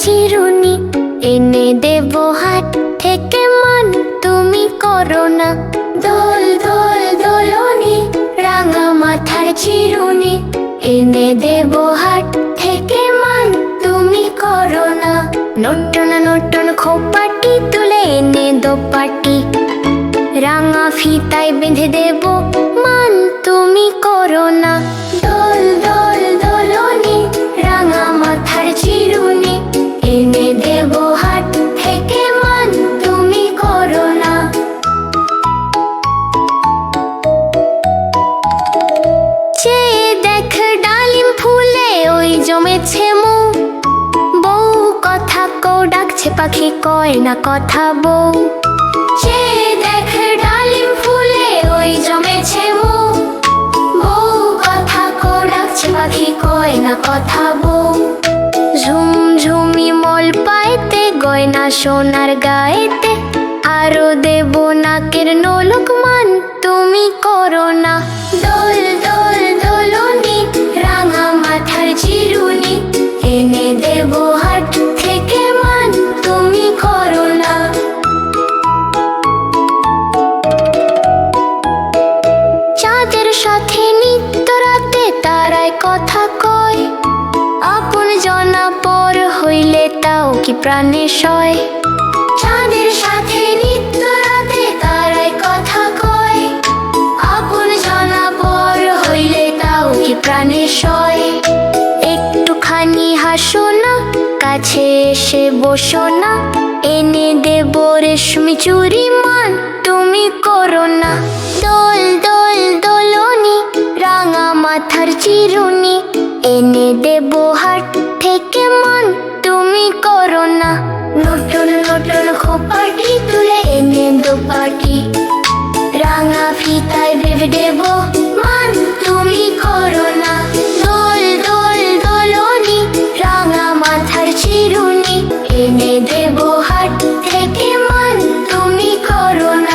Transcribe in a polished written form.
চিরুনি এনে দেব হাত থেকে মান তুমি করো না। দোল দোল দোলনি রাঙা মাথার চিরুনি এনে দেব হাত থেকে মান তুমি করো না। নটন নটন খোপাটি তুলে এনে দোপাটি রাঙা ফিতায় বেঁধে দেব মান তুমি করো না। দোল দোল দোলনি রাঙা মাথার চিরুনি এনে দেব হাত থেকে মান তুমি করো না। চেয়ে দেখ ডালিম ফুলে ওই জমেছে মুখ, বউ কথা কো ডাকছে পাখি কয় না কথা বউ। চেয়ে দেখ ডালিম ফুলে ওই জমেছে মুখ, বউ কথা কো ডাকছে পাখি কয় না কথা বউ। ঝুমঝুমি মল পাইতে গয়না সোনার গায়েতে আরো দেব নাকের নোলক মান তুমি করো না। দোল দোল দোলনি রাঙা মাথার চিরুনি এনে দেব হাত থেকে মান তুমি করো না। চাঁদের সাথে নিত্য রাতে তারায় কথা কয়, আপন জনা পর হইলে তাও কি প্রাণে সয়। চাঁদের সাথে নিত্য রাতে তারায় কথা কয়, আপন জনা পর হইলে তাও কি প্রাণে সয়। একটুখানি হাসো না, কাছে এসে বসো না, এনে দেব রেশমি চুরি মান তুমি করো না। দোল দোল দোলনি রাঙা মাথার চিরুনি এনে দেব হাত থেকে মান তুমি করো না। নতুন নতুন খোপাটি তুলে এনে দোপাটি রাঙা ফিতায় বেঁধে দেব মান তুমি করো না। দোল দোল দোলনি রাঙা মাথার চিরুনি এনে দেব হাত থেকে মান তুমি করো না।